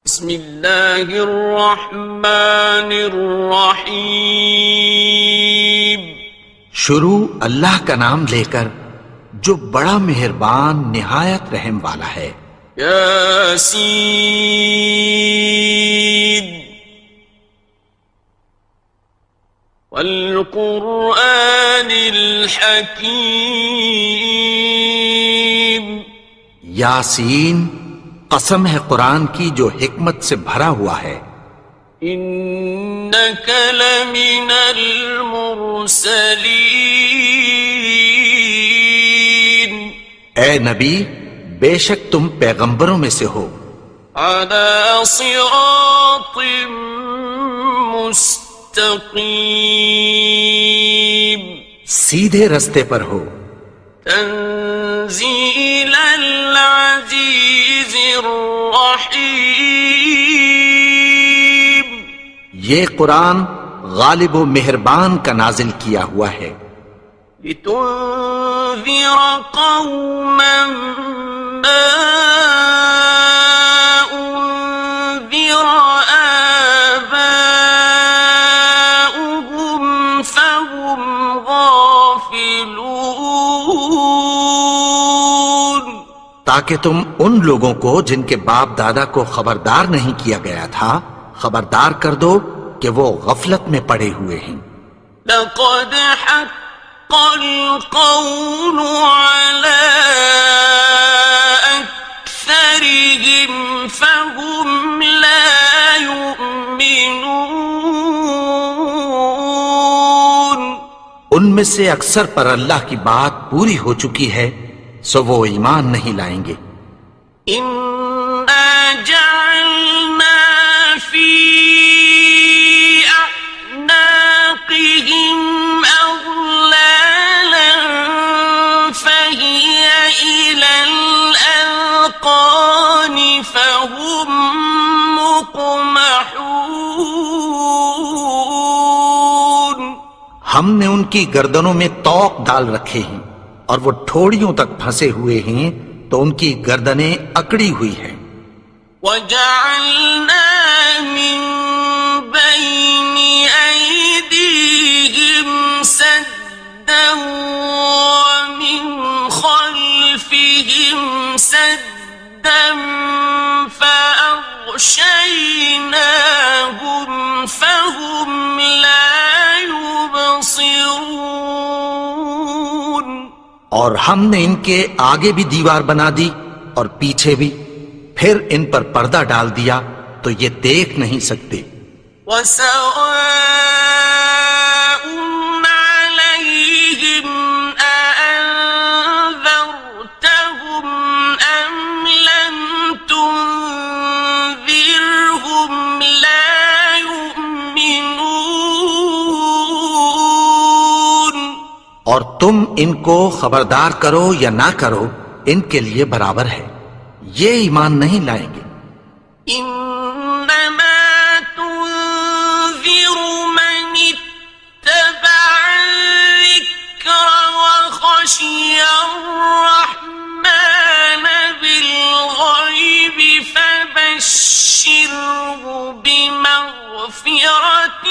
بسم اللہ الرحمن الرحیم۔ شروع اللہ کا نام لے کر جو بڑا مہربان نہایت رحم والا ہے۔ یاسین والقرآن الحکیم۔ یاسین، قسم ہے قرآن کی جو حکمت سے بھرا ہوا ہے۔ انک لمن المرسلین۔ اے نبی، بے شک تم پیغمبروں میں سے ہو۔ علی صراط مستقیم۔ سیدھے رستے پر ہو۔ تنزیل العزیز الرحیم۔ یہ قرآن غالب و مہربان کا نازل کیا ہوا ہے۔ لتنذر قوما ما انذر آباؤهم فهم غافلون۔ تاکہ تم ان لوگوں کو جن کے باپ دادا کو خبردار نہیں کیا گیا تھا خبردار کر دو کہ وہ غفلت میں پڑے ہوئے ہیں۔ لقد حق القول على أكثرهم فهم لا يؤمنون۔ ان میں سے اکثر پر اللہ کی بات پوری ہو چکی ہے سو وہ ایمان نہیں لائیں گے۔ إنا جعلنا في أعناقهم أغلالا فهي إلى الأذقان فهم مقمحون۔ ہم نے ان کی گردنوں میں طوق ڈال رکھے ہیں اور وہ ٹھوڑیوں تک پھنسے ہوئے ہیں تو ان کی گردنیں اکڑی ہوئی ہیں۔ وَجَعَلْنَا مِن بَيْنِ أَيْدِيهِمْ سَدًّا وَمِنْ خَلْفِهِمْ سَدًّا فَأَغْشَيْنَاهُمْ فَهُمْ لَا يُبْصِرُونَ۔ اور ہم نے ان کے آگے بھی دیوار بنا دی اور پیچھے بھی، پھر ان پر پردہ ڈال دیا تو یہ دیکھ نہیں سکتے۔ وَسَوَاءٌ عَلَيْهِمْ أَأَنذَرْتَهُمْ أَمْ لَمْ تُنذِرْهُمْ لَا يُؤْمِنُونَ۔ اور تم ان کو خبردار کرو یا نہ کرو ان کے لیے برابر ہے، یہ ایمان نہیں لائیں گے۔ إنما تنذر من اتبع الذكر وخشي الرحمن بالغيب فبشره بمغفرة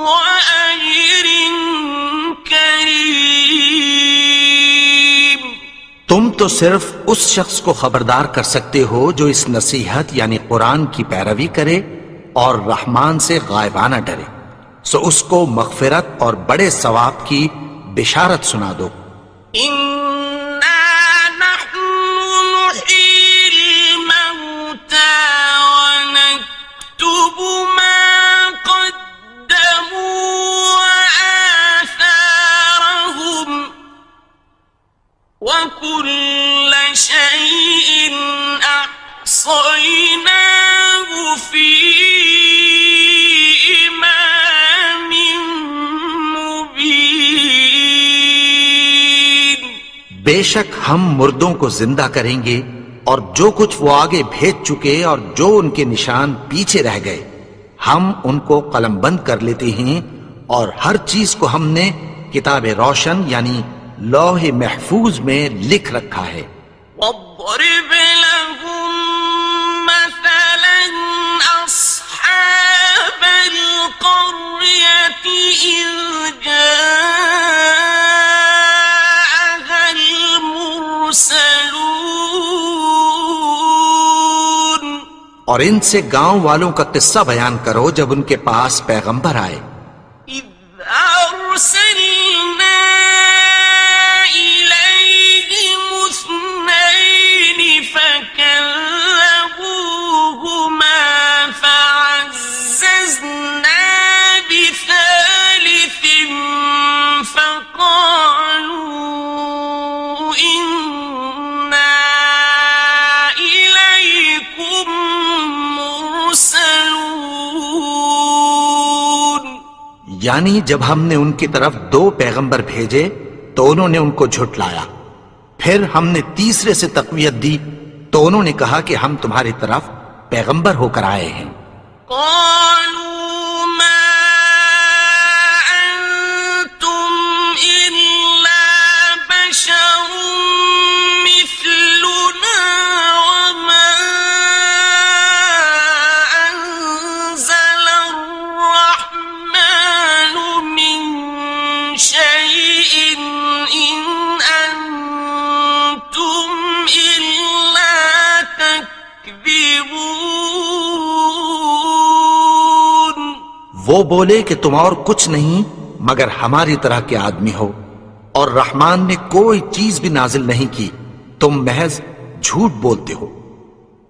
وأجر كريم۔ تم تو صرف اس شخص کو خبردار کر سکتے ہو جو اس نصیحت یعنی قرآن کی پیروی کرے اور رحمان سے غائبانہ ڈرے، سو اس کو مغفرت اور بڑے ثواب کی بشارت سنا دو۔ إنا نحن نحيي الموتى ونكتب ما قدموا وآثارهم وكل شيء أحصيناه في إمام مبين۔ بے شک ہم مردوں کو زندہ کریں گے اور جو کچھ وہ آگے بھیج چکے اور جو ان کے نشان پیچھے رہ گئے ہم ان کو قلم بند کر لیتے ہیں، اور ہر چیز کو ہم نے کتاب روشن یعنی لوح محفوظ میں لکھ رکھا ہے۔ واضرب لهم مثلا اور ان سے گاؤں والوں کا قصہ بیان کرو جب ان کے پاس پیغمبر آئے. إذ أرسلنا إليهم اثنين فكذبوهما فعززنا بثالث فقالوا إنا إليكم مرسلون. یعنی جب ہم نے ان کی طرف 2 پیغمبر بھیجے تو انہوں نے ان کو جھٹلایا. پھر ہم نے تیسرے سے تقویت دی تو انہوں نے کہا کہ ہم تمہاری طرف پیغمبر ہو کر آئے ہیں. قالوا ما أنتم إلا بشر مثلنا وما أنزل الرحمن من شيء إن أنتم إلا تكذبون. وہ بولے کہ تم اور کچھ نہیں مگر ہماری طرح کے آدمی ہو اور رحمان نے کوئی چیز بھی نازل نہیں کی، تم محض جھوٹ بولتے ہو.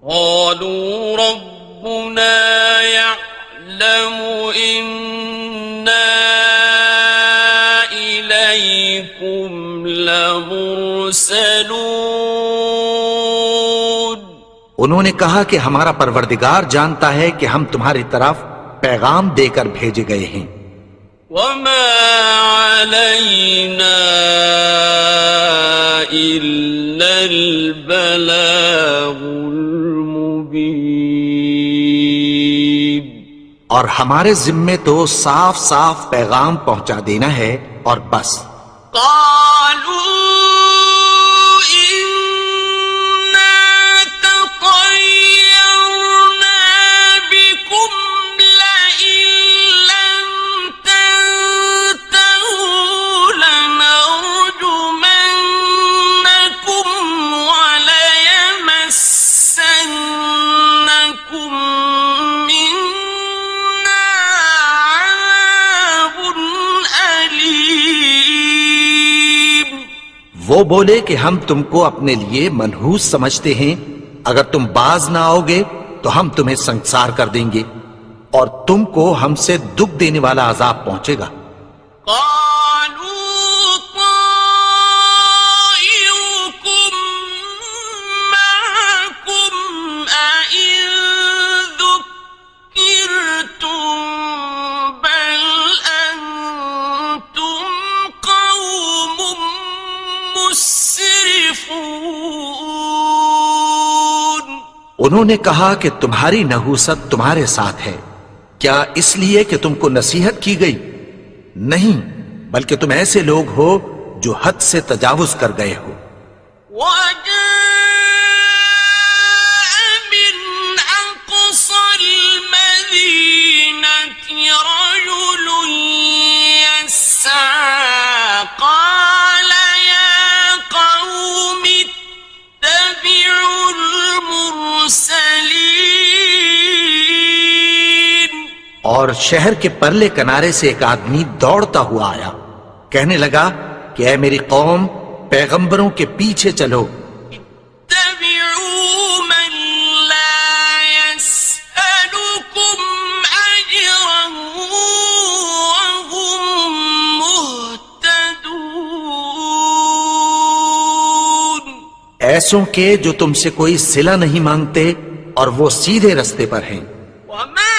قالوا ربنا يعلم إنا إليكم لمرسلون. انہوں نے کہا کہ ہمارا پروردگار جانتا ہے کہ ہم تمہاری طرف پیغام دے کر بھیجے گئے ہیں. وما علينا إلا البلاغ المبين. اور ہمارے ذمے تو صاف صاف پیغام پہنچا دینا ہے اور بس. قالوا إنا تطيرنا بكم لئن لم تنتهوا لنرجمنكم وليمسنكم منا عذاب أليم. وہ بولے کہ ہم تم کو اپنے لیے منحوس سمجھتے ہیں، اگر تم باز نہ آؤ گے تو ہم تمہیں سنسار کر دیں گے اور تم کو ہم سے دکھ دینے والا عذاب پہنچے گا. قالوا طائركم معكم أئن ذكرتم بل أنتم قوم مسرفون. انہوں نے کہا کہ تمہاری نحوست تمہارے ساتھ ہے، کیا اس لیے کہ تم کو نصیحت کی گئی؟ نہیں، بلکہ تم ایسے لوگ ہو جو حد سے تجاوز کر گئے ہو. وجاء من أقصى المدينة رجل يسعى قال يا قوم اتبعوا المرسلين. اور شہر کے پرلے کنارے سے ایک آدمی دوڑتا ہوا آیا، کہنے لگا کہ اے میری قوم، پیغمبروں کے پیچھے چلو. اتبعوا من لا يسألكم أجرا وهم مهتدون. ایسوں کے جو تم سے کوئی صلہ نہیں مانگتے اور وہ سیدھے رستے پر ہیں. وما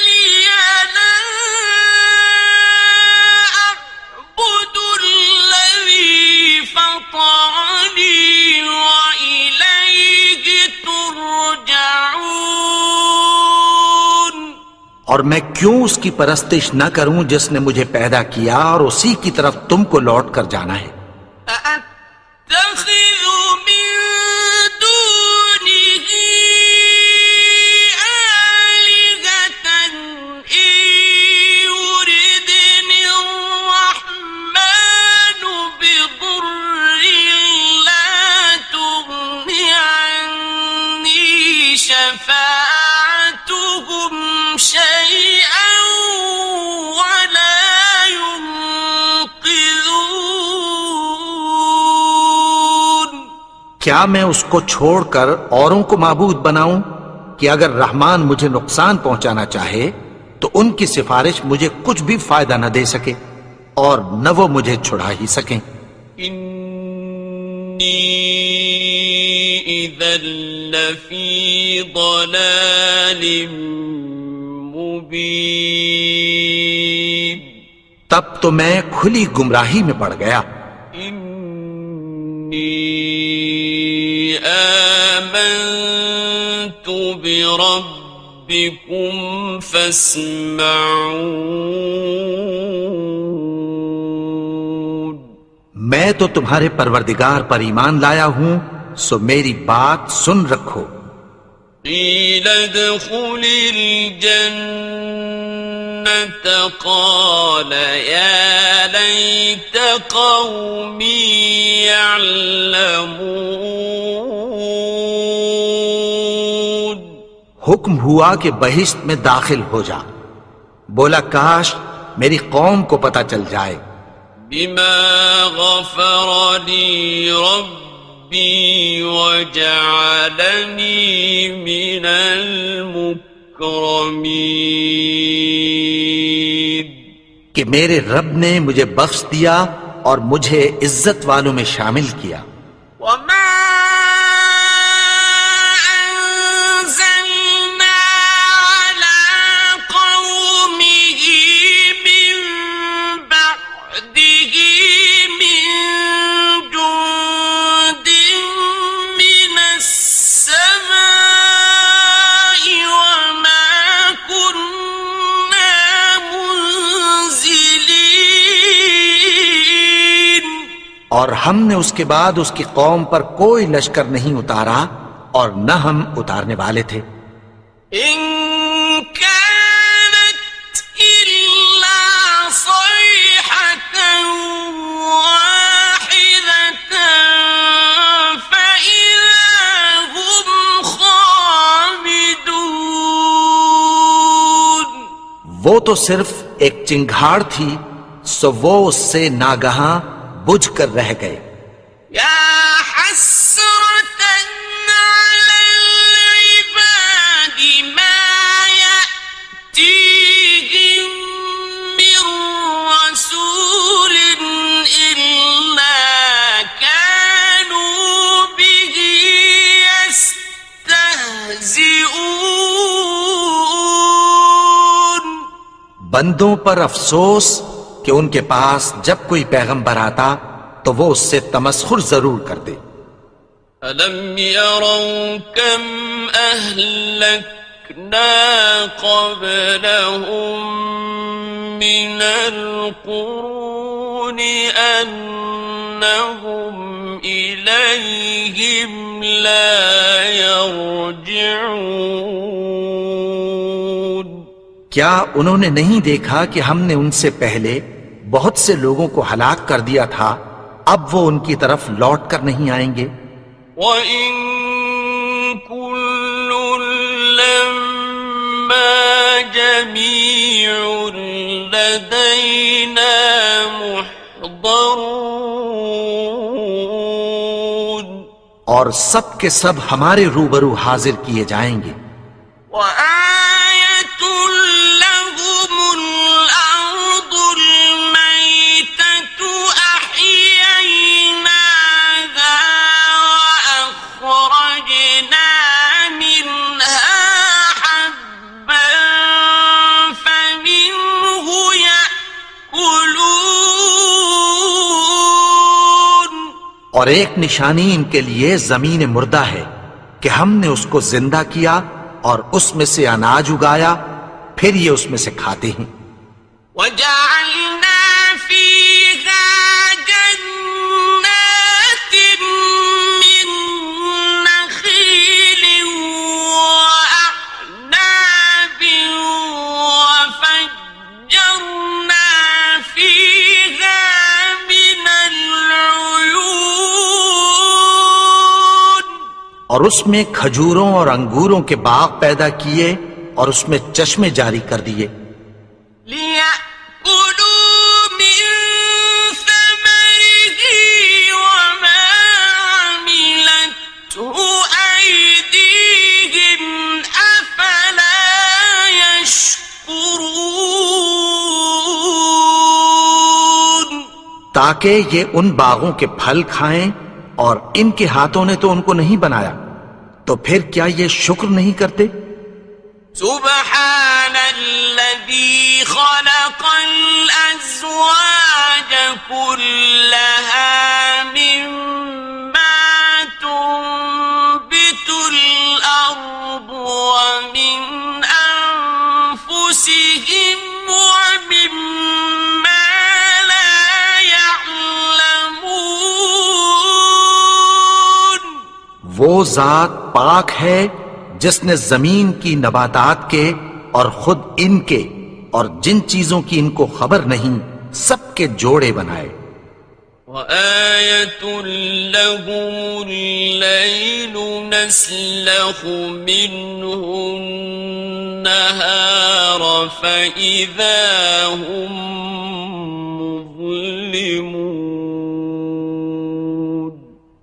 لي لا أعبد الذي فطرني وإليه ترجعون. اور میں کیوں اس کی پرستش نہ کروں جس نے مجھے پیدا کیا اور اسی کی طرف تم کو لوٹ کر جانا ہے. أأتخذ من دونه آلهة إن يردني الرحمن بضر لا تغن عني شفاعتهم کیا میں اس کو چھوڑ کر اوروں کو معبود بناؤں کہ اگر رحمان مجھے نقصان پہنچانا چاہے تو ان کی سفارش مجھے کچھ بھی فائدہ نہ دے سکے اور نہ وہ مجھے چھڑا ہی سکیں۔ انی اذا لفی ضلال مبین، تب تو میں کھلی گمراہی میں پڑ گیا۔ انی آمنت بربکم فاسمعون، میں تو تمہارے پروردگار پر ایمان لایا ہوں، سو میری بات سن رکھو۔ قیل ادخل الجنة قال یا لیت قومی یعلمون، حکم ہوا کہ بہشت میں داخل ہو جا، بولا کاش میری قوم کو پتہ چل جائے۔ بما غفر لی ربی وجعلنی من المکرمین، کہ میرے رب نے مجھے بخش دیا اور مجھے عزت والوں میں شامل کیا۔ وما أنزلنا على قومه من بعده من جند من السماء وما كنا منزلين، اور ہم نے اس کے بعد اس کی قوم پر کوئی لشکر نہیں اتارا اور نہ ہم اتارنے والے تھے۔ إن كانت إلا صيحة واحدة فإذا هم خامدون، وہ تو صرف ایک چنگھاڑ تھی، سو وہ اس سے ناگہاں بجھ کر رہ گئے۔ يا حسرة على العباد ما يأتيهم من رسول إلا كانوا به يستهزئون، بندوں پر افسوس کہ ان کے پاس جب کوئی پیغمبر آتا تو وہ اس سے تمسخر ضرور کر دے۔ أَلَمْ يَرَوْا كَمْ أَهْلَكْنَا قَبْلَهُمْ مِنَ الْقُرُونِ أَنَّهُمْ إِلَيْهِمْ لَا يَرْجِعُونَ، کیا انہوں نے نہیں دیکھا کہ ہم نے ان سے پہلے بہت سے لوگوں کو ہلاک کر دیا تھا، اب وہ ان کی طرف لوٹ کر نہیں آئیں گے۔ وَإِن كُلٌّ لَّمَّا جَمِيعٌ لَّدَيْنَا مُحْضَرُونَ، اور سب کے سب ہمارے روبرو حاضر کیے جائیں گے۔ وَآيَةٌ لَّهُمُ الْأَرْضُ الْمَيْتَةُ أَحْيَيْنَاهَا وَأَخْرَجْنَا مِنْهَا حَبًّا فَمِنْهُ يَأْكُلُونَ، اور ایک نشانی ان کے لیے زمین مردہ ہے کہ ہم نے اس کو زندہ کیا اور اس میں سے اناج اگایا، پھر یہ اس میں سے کھاتے ہیں۔ وَجَعَلْنَا فِيهَا جَنَّاتٍ مِّن نَّخِيلٍ وَأَعْنَابٍ وَفَجَّرْنَا فِيهَا مِنَ الْعُيُونِ، اور اس میں کھجوروں اور انگوروں کے باغ پیدا کیے اور اس میں چشمے جاری کر دیے۔ لِيَأْكُلُوا مِن ثَمَرِهِ وَمَا عَمِلَتْهُ تاکہ یہ ان باغوں کے پھل کھائیں، اور ان کے ہاتھوں نے تو ان کو نہیں بنایا، تو پھر کیا یہ شکر نہیں کرتے؟ سبحان الذي خلق الأزواج كلها مما تنبت الأرض ومن أنفسهم ومما لا يعلمون. وہ ذات پاک ہے جس نے زمین کی نباتات کے اور خود ان کے اور جن چیزوں کی ان کو خبر نہیں سب کے جوڑے بنائے. وَآيَةٌ لَهُمُ اللَّيْلُ نَسْلَخُ مِنْهُ النَّهَارَ فَإِذَا هُمْ مُظْلِمُونَ.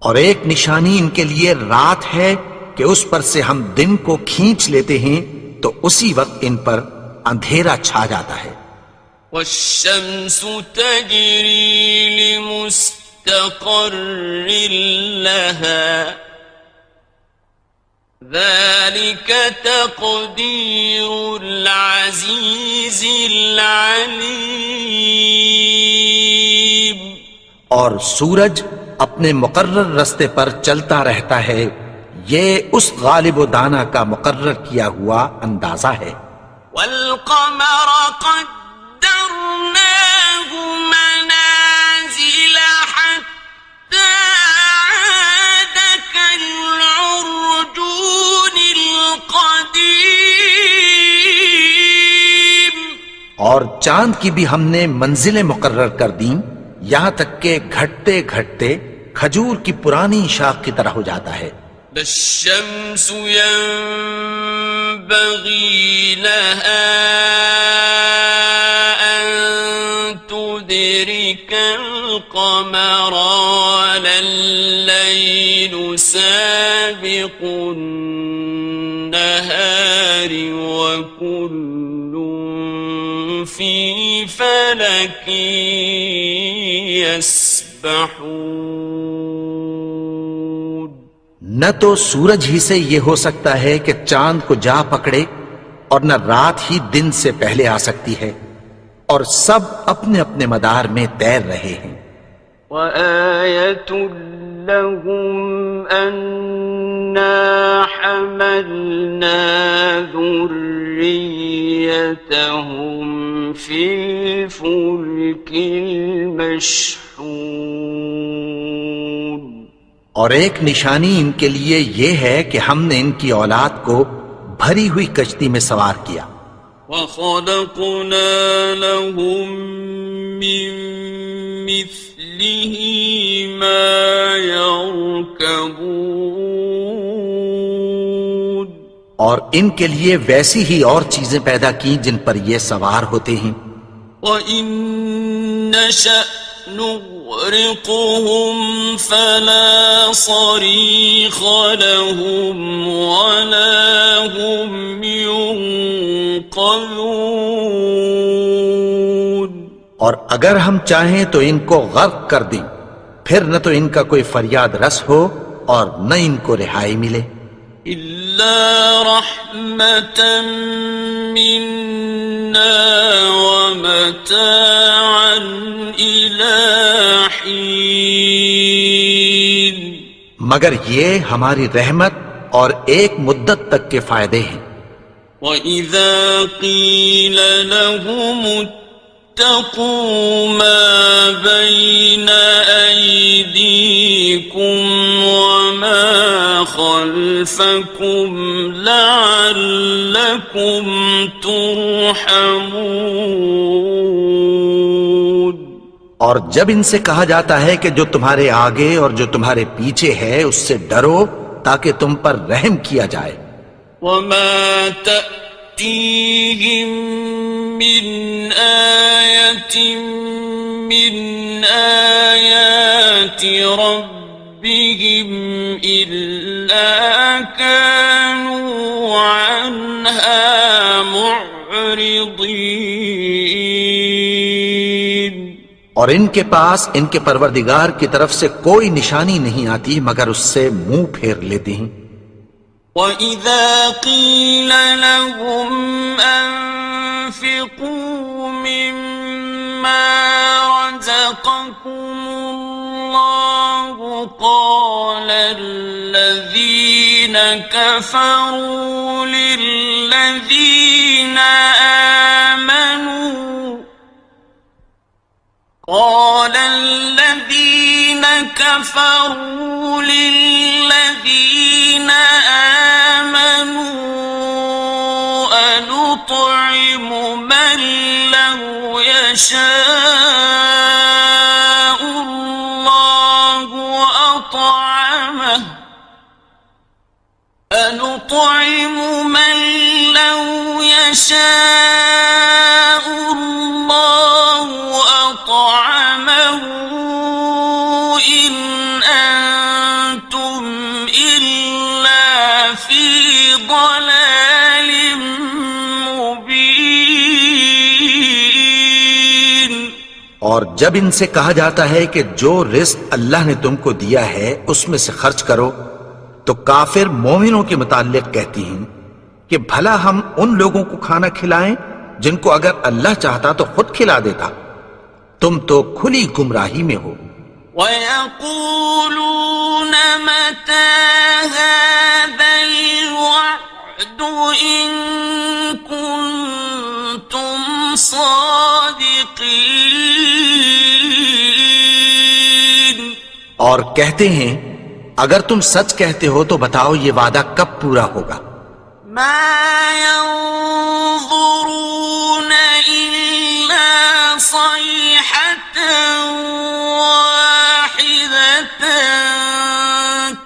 اور ایک نشانی ان کے لیے رات ہے کہ اس پر سے ہم دن کو کھینچ لیتے ہیں تو اسی وقت ان پر اندھیرا چھا جاتا ہے. وَالشَّمْسُ تَجْرِي لِمُسْتَقَرٍّ لَهَا ذَلِكَ تَقْدِيرُ الْعَزِيزِ الْعَلِيمِ. اور سورج اپنے مقرر رستے پر چلتا رہتا ہے، یہ اس غالب و دانا کا مقرر کیا ہوا اندازہ ہے. وَالْقَمَرَ قَدَّرْنَاهُ مَنَازِلَ حَتَّى عَادَ كَالْعُرْجُونِ الْقَدِيمِ. اور چاند کی بھی ہم نے منزلیں مقرر کر دیں، یہاں تک کہ گھٹتے گھٹتے کھجور کی پرانی شاخ کی طرح ہو جاتا ہے. لا الشمس ينبغي لها أن تدرك القمر ولا الليل سابق النهار وكل في فلك يسبحون. نہ تو سورج ہی سے یہ ہو سکتا ہے کہ چاند کو جا پکڑے، اور نہ رات ہی دن سے پہلے آ سکتی ہے، اور سب اپنے اپنے مدار میں تیر رہے ہیں. وَآيَةٌ لَهُمْ أَنَّا حَمَلْنَا ذُرِّيَّتَهُمْ فِي الْفُلْكِ الْمَشْحُونِ. اور ایک نشانی ان کے لیے یہ ہے کہ ہم نے ان کی اولاد کو بھری ہوئی کشتی میں سوار کیا. وَخَلَقْنَا لَهُم مِّن مِّثْلِهِ مَا يَرْكَبُونَ. اور ان کے لیے ویسی ہی اور چیزیں پیدا کی جن پر یہ سوار ہوتے ہیں. وَإِن نَّشَأْ نُغْرِقْهُمْ فَلَا صَرِيخَ لَهُمْ وَلَا هُمْ يُنقَذُونَ. اور اگر ہم چاہیں تو ان کو غرق کر دیں، پھر نہ تو ان کا کوئی فریاد رس ہو اور نہ ان کو رہائی ملے. إِلَّا رَحْمَةً مِّنَّا وَمَتَاعًا إِلَىٰ حِينٍ. مگر یہ ہماری رحمت اور ایک مدت تک کے فائدے ہیں. وَإِذَا قِيلَ لَهُمُ اتَّقُوا مَا بَيْنَ أَيْدِيكُمْ وَمَا خَلْفَكُمْ لَعَلَّكُمْ تُرْحَمُونَ. اور جب ان سے کہا جاتا ہے کہ جو تمہارے آگے اور جو تمہارے پیچھے ہے اس سے ڈرو تاکہ تم پر رحم کیا جائے. وَمَا تَأْتِيهِم مِّنْ آيَةٍ مِّنْ آيَاتِ رَبِّهِمْ إِلَّا كَانُوا عَنْهَا مُعْرِضِينَ. اور ان کے پاس ان کے پروردگار کی طرف سے کوئی نشانی نہیں آتی مگر اس سے منہ پھیر لیتے ہیں۔ وَإِذَا قِيلَ لَهُمْ أَنفِقُوا مِمَّا رَزَقَكُمُ اللَّهُ قَالَ الَّذِينَ كَفَرُوا لِلَّذِينَ آمَنُوا أَنُطْعِمُ مَن لَّوْ يَشَاءُ اللَّهُ أطعمه إن أنتم إلا في ضلال مبين۔ اور جب ان سے کہا جاتا ہے کہ جو رزق اللہ نے تم کو دیا ہے اس میں سے خرچ کرو، تو کافر مومنوں کے متعلق کہتی ہیں کہ بھلا ہم ان لوگوں کو کھانا کھلائیں جن کو اگر اللہ چاہتا تو خود کھلا دیتا، تم تو کھلی گمراہی میں ہو۔ وَيَقُولُونَ مَتَى هَذَا الْوَعْدُ إِن كُنتُمْ صَادِقِينَ۔ اور کہتے ہیں اگر تم سچ کہتے ہو تو بتاؤ یہ وعدہ کب پورا ہوگا؟ مَا يَنظُرُونَ إِلَّا صَيْحَةً وَاحِدَةً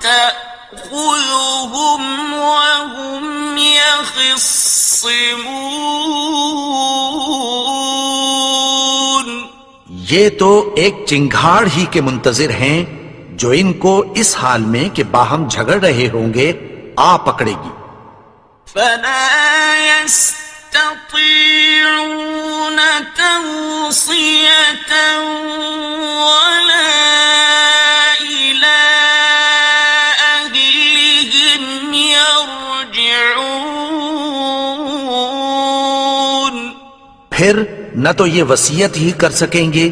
تَأْخُذُهُمْ وَهُمْ يَخِصِّمُونَ۔ یہ تو ایک چنگھاڑ ہی کے منتظر ہیں جو ان کو اس حال میں کہ باہم جھگڑ رہے ہوں گے آ پکڑے گی۔ فَلَا يَسْتَطِيعُونَ تَوْصِيَةً وَلَا إِلَىٰ أَهْلِهِمْ يَرْجِعُونَ۔ پھر نہ تو یہ وصیت ہی کر سکیں گے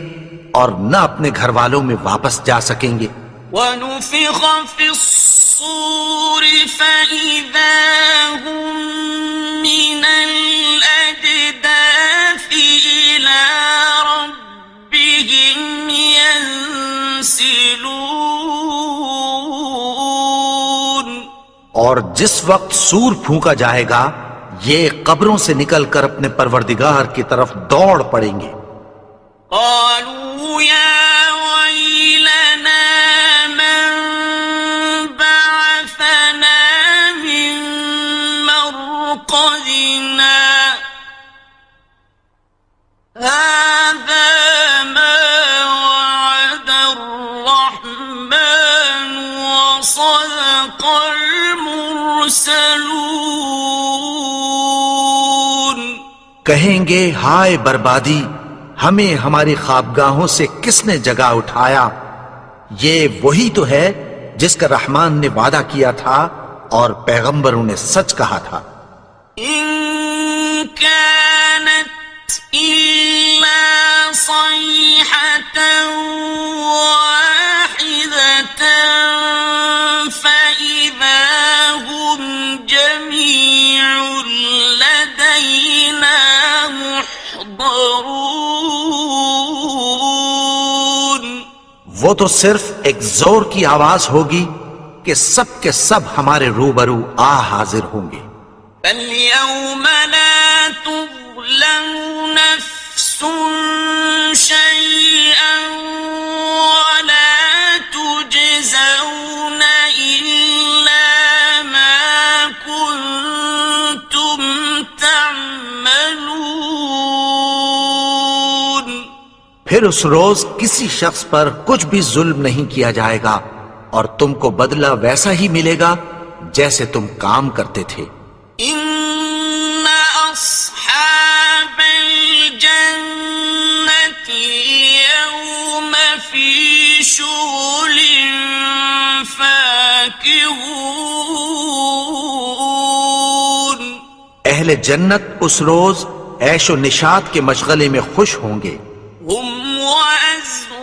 اور نہ اپنے گھر والوں میں واپس جا سکیں گے۔ وَنُفِخَ فِي الصُّورِ فَإِذَا هُم مِّنَ الْأَجْدَاثِ إِلَىٰ رَبِّهِمْ يَنسِلُونَ۔ اور جس وقت سور پھونکا جائے گا یہ قبروں سے نکل کر اپنے پروردگار کی طرف دوڑ پڑیں گے۔ قالوا يا ويلنا من بعثنا من مرقدنا هذا ما وعد الرحمن وصدق المرسلون۔ کہیں گے ہائے بربادی، ہمیں ہماری خوابگاہوں سے کس نے جگا اٹھایا؟ یہ وہی تو ہے جس کا رحمان نے وعدہ کیا تھا اور پیغمبروں نے سچ کہا تھا۔ إن كانت إلا صيحة واحدة فإذا هم جميع لدينا محضرون۔ وہ تو صرف ایک زور کی آواز ہوگی کہ سب کے سب ہمارے روبرو آ حاضر ہوں گے۔ فَالْيَوْمَ لَا تُظْلَمُ نَفْسٌ شَيْئًا وَلَا تُجْزَوْنَ إِلَّا مَا كُنتُمْ تَعْمَلُونَ۔ پھر اس روز کسی شخص پر کچھ بھی ظلم نہیں کیا جائے گا اور تم کو بدلہ ویسا ہی ملے گا جیسے تم کام کرتے تھے۔ إِنَّ أَصْحَابَ الْجَنَّةِ الْيَوْمَ شغل فاكهون اہل جنت اس روز عیش و نشاط کے مشغلے میں خوش ہوں گے. هم وأزواجهم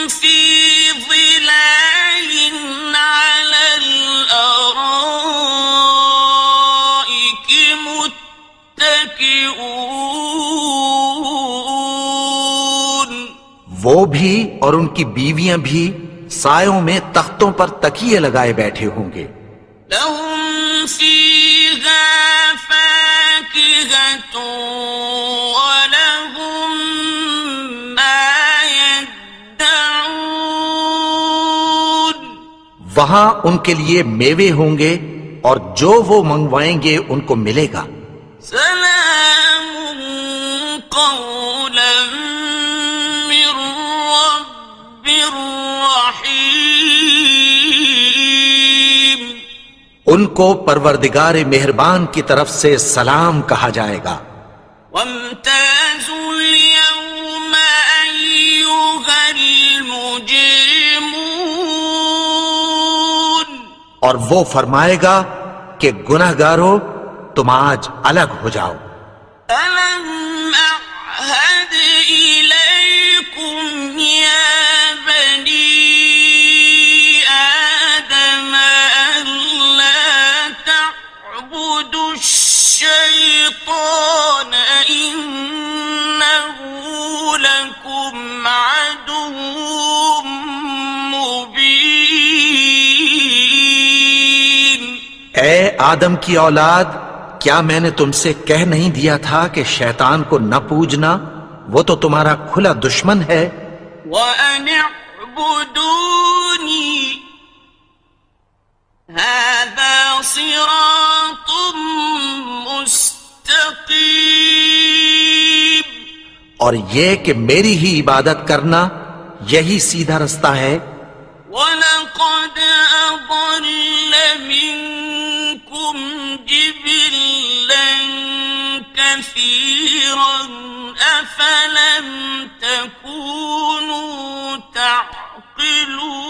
في ظلال على الأرائك متكئون وہ بھی اور ان کی بیویاں بھی سایوں میں تختوں پر تکیے لگائے بیٹھے ہوں گے. لهم فيها فاكهة ولهم ما يدعون وہاں ان کے لیے میوے ہوں گے اور جو وہ منگوائیں گے ان کو ملے گا. سلام قولا من رب رحيم ان کو پروردگار مہربان کی طرف سے سلام کہا جائے گا. وامتازوا اليوم أيها المجرمون اور وہ فرمائے گا کہ گنہگارو تم آج الگ ہو جاؤ. ألم أعهد إليكم يا بني آدم ألا تعبدوا الشيطان إنه لكم عدو مبين اے آدم کی اولاد، کیا میں نے تم سے کہہ نہیں دیا تھا کہ شیطان کو نہ پوجنا، وہ تو تمہارا کھلا دشمن ہے. وَأَنِ اعْبُدُونِي هَذَا صِرَاطٌ مُسْتَقِيمٌ اور یہ کہ میری ہی عبادت کرنا یہی سیدھا رستہ ہے. وَلَقَدْ أَضَلَّ مِنكُمْ جِبِلًّا كَثِيرًا أَفَلَمْ تَكُونُوا تَعْقِلُونَ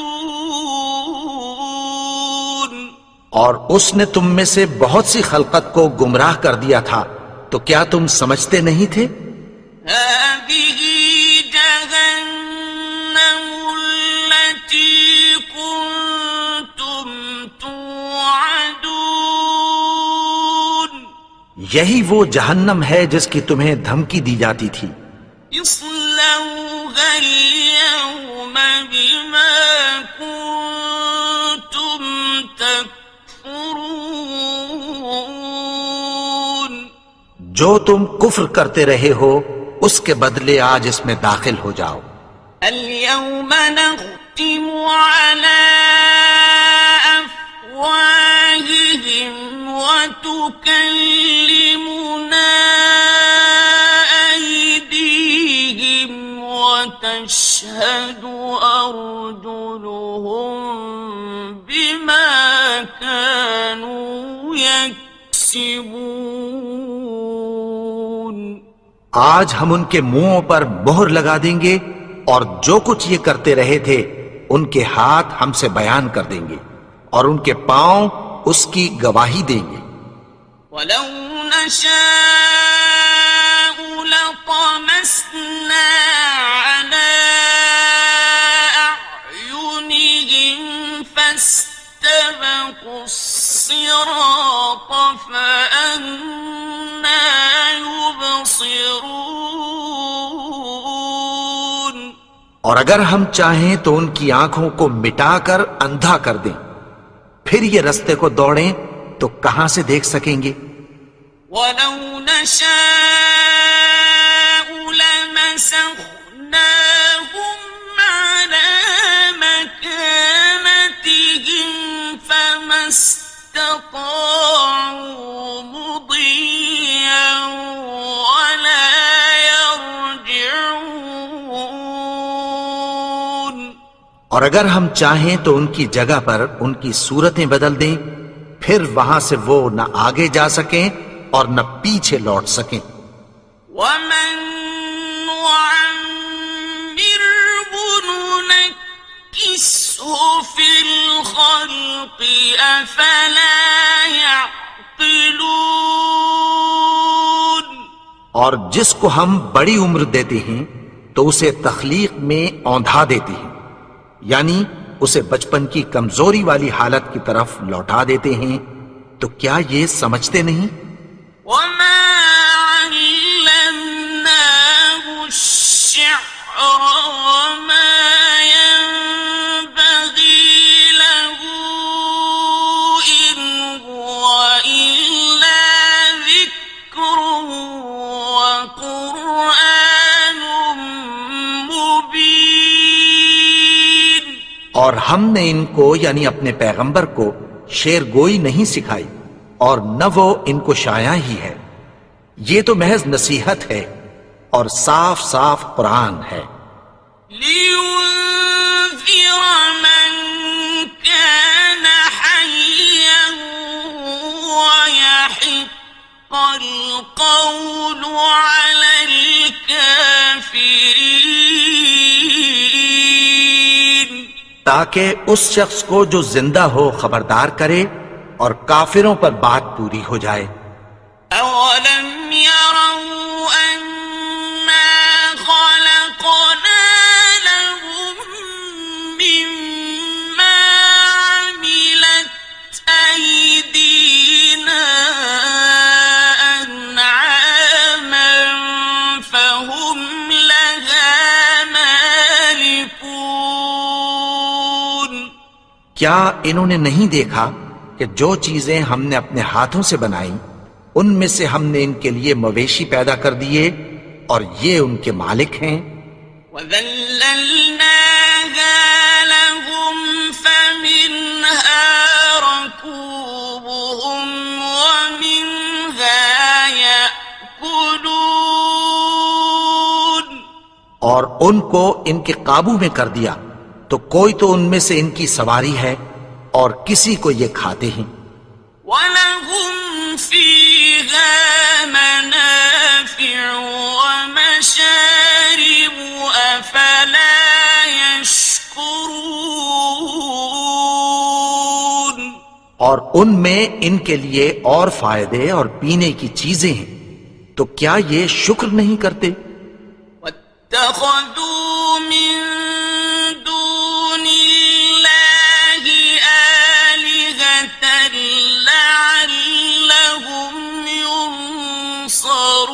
اور اس نے تم میں سے بہت سی خلقت کو گمراہ کر دیا تھا، تو کیا تم سمجھتے نہیں تھے؟ هذه جهنم التي كنتم توعدون یہی وہ جہنم ہے جس کی تمہیں دھمکی دی جاتی تھی. اصلوها اليوم بما كنتم تكفرون جو تم کفر کرتے رہے ہو اس کے بدلے آج اس میں داخل ہو جاؤ. اليوم نختم على أفواههم وتكلمنا أيديهم وتشهد أرجلهم بما كانوا يكسبون آج ہم ان کے منہوں پر مہر لگا دیں گے اور جو کچھ یہ کرتے رہے تھے ان کے ہاتھ ہم سے بیان کر دیں گے اور ان کے پاؤں اس کی گواہی دیں گے. ولو نشاء لطمسنا على أعينهم فاستبقوا الصراط فأنى يبصرون اور اگر ہم چاہیں تو ان کی آنکھوں کو مٹا کر اندھا کر دیں، پھر یہ رستے کو دوڑیں تو کہاں سے دیکھ سکیں گے. ولو نشاء لمسخناهم على مكانتهم فما استطاعوا مضيا ولا يرجعون اور اگر ہم چاہیں تو ان کی جگہ پر ان کی صورتیں بدل دیں، پھر وہاں سے وہ نہ آگے جا سکیں اور نہ پیچھے لوٹ سکیں. ومن نعمره في الخلق أفلا يعقلون اور جس کو ہم بڑی عمر دیتے ہیں تو اسے تخلیق میں اوندھا دیتے ہیں، یعنی اسے بچپن کی کمزوری والی حالت کی طرف لوٹا دیتے ہیں، تو کیا یہ سمجھتے نہیں؟ وما علمناه الشعر وما ينبغي له إن هو إلا ذكر وقرآن مبين اور ہم نے ان کو یعنی اپنے پیغمبر کو شعر گوئی نہیں سکھائی، اور نہ وہ ان کو شایع ہی ہے، یہ تو محض نصیحت ہے اور صاف صاف قرآن ہے۔ لينذر من كان حيا ويحق القول على الكافرين تاکہ اس شخص کو جو زندہ ہو خبردار کرے اور کافروں پر بات پوری ہو جائے۔ أولم يروا أنا خلقنا لهم مما عملت أيدينا أنعاما فهم لها مالكون کیا انہوں نے نہیں دیکھا کہ جو چیزیں ہم نے اپنے ہاتھوں سے بنائیں ان میں سے ہم نے ان کے لیے مویشی پیدا کر دیے اور یہ ان کے مالک ہیں۔ وَذَلَّلْنَاهَا لَهُمْ فَمِنْهَا رَكُوبُهُمْ وَمِنْهَا يَأْكُلُونَ اور ان کو ان کے قابو میں کر دیا تو کوئی تو ان میں سے ان کی سواری ہے اور کسی کو یہ کھاتے ہیں۔ وَلَهُمْ فِيهَا مَنَافِعُ وَمَشَارِبُ أَفَلَا يَشْكُرُونَ اور ان میں ان کے لیے اور فائدے اور پینے کی چیزیں ہیں، تو کیا یہ شکر نہیں کرتے؟ وَاتَّخَذُوا مِن دُونِ اللَّهِ آلِهَةً لَعَلَّهُمْ يُنصَرُونَ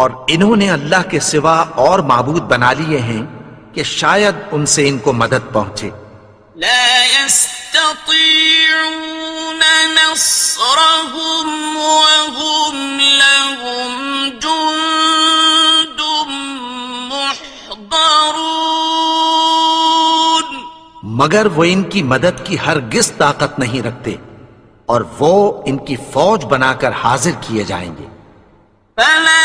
اور انہوں نے اللہ کے سوا اور معبود بنا لیے ہیں کہ شاید ان سے ان کو مدد پہنچے۔ لا يستطيعون نصرهم وهم لهم جند محضرون مگر وہ ان کی مدد کی ہرگز طاقت نہیں رکھتے اور وہ ان کی فوج بنا کر حاضر کیے جائیں گے۔ فلا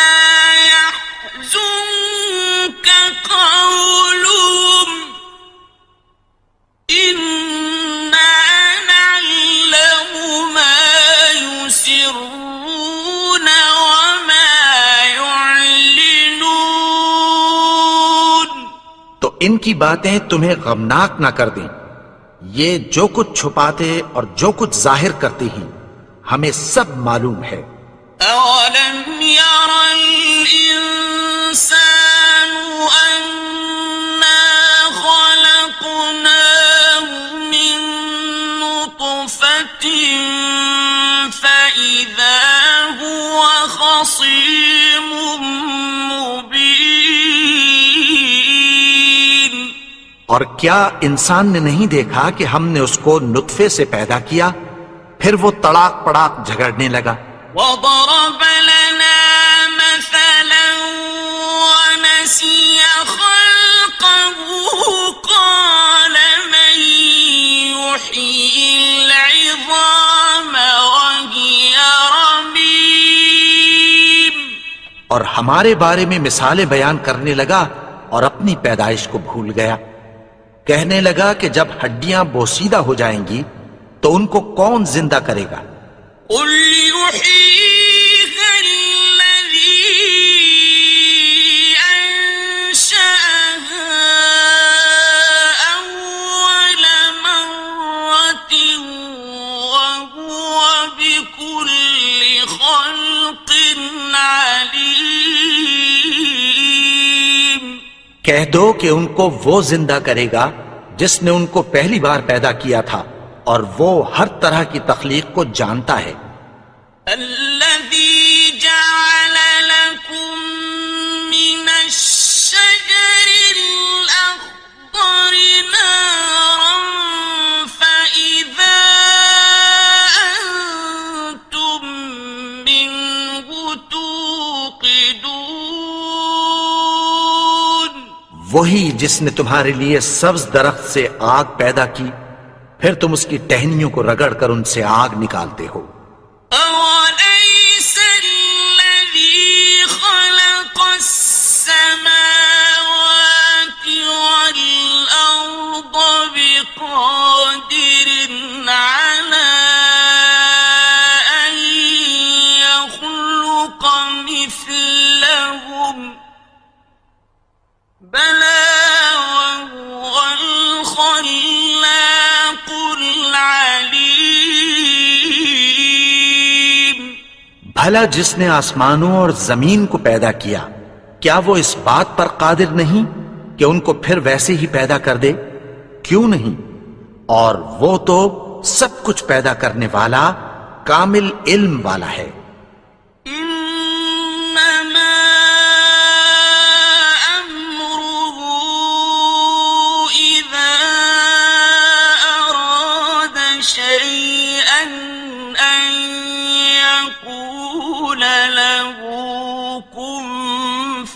يحزنك قولهم إنا نعلم ما يسرون وما يعلنون تو ان کی باتیں تمہیں غمناک نہ کر دیں، یہ جو کچھ چھپاتے اور جو کچھ ظاہر کرتے ہیں ہمیں سب معلوم ہے۔ أولم ير الإنسان أنا خلقناه من نطفة فإذا هو خصيم مبين اور کیا انسان نے نہیں دیکھا کہ ہم نے اس کو نطفے سے پیدا کیا، پھر وہ تڑاک پڑاک جھگڑنے لگا۔ وضرب لنا مثلا ونسي خلقه قال من يحيي العظام وهي رميم اور ہمارے بارے میں مثالیں بیان کرنے لگا اور اپنی پیدائش کو بھول گیا۔ کہنے لگا کہ جب ہڈیاں بوسیدہ ہو جائیں گی تو ان کو کون زندہ کرے گا؟ قل يحييها الذي أنشأها کہہ دو کہ ان کو وہ زندہ کرے گا جس نے ان کو پہلی بار پیدا کیا تھا، اور وہ ہر طرح کی تخلیق کو جانتا ہے۔ الذي جعل لكم من الشجر الأخضر نارا فإذا أنتم منه توقدون، وہی جس نے تمہارے لیے سبز درخت سے آگ پیدا کی، پھر تم اس کی ٹہنیوں کو رگڑ کر ان سے آگ نکالتے ہو۔ أوليس الذي خلق السماوات والأرض بقادر على أن يخلق مثلهم، بلى وهو الخلاق العليم۔ بھلا جس نے آسمانوں اور زمین کو پیدا کیا، کیا وہ اس بات پر قادر نہیں کہ ان کو پھر ویسے ہی پیدا کر دے؟ کیوں نہیں؟ اور وہ تو سب کچھ پیدا کرنے والا، کامل علم والا ہے۔ إنما أمره إذا أراد شيئا أن يقول له كن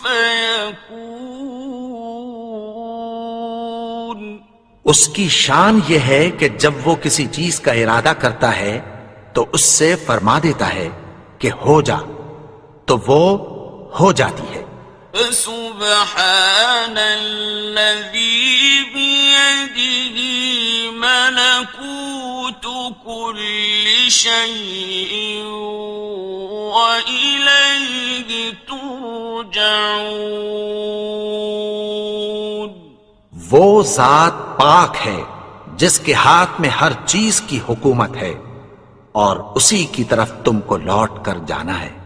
فيكون۔ اس کی شان یہ ہے کہ جب وہ کسی چیز کا ارادہ کرتا ہے تو اس سے فرما دیتا ہے کہ ہو جا، تو وہ ہو جاتی ہے۔ فسبحان الذي بيده ملكوت كل شيء وإليه ترجعون۔ وہ ذات پاک ہے جس کے ہاتھ میں ہر چیز کی حکومت ہے، اور اسی کی طرف تم کو لوٹ کر جانا ہے۔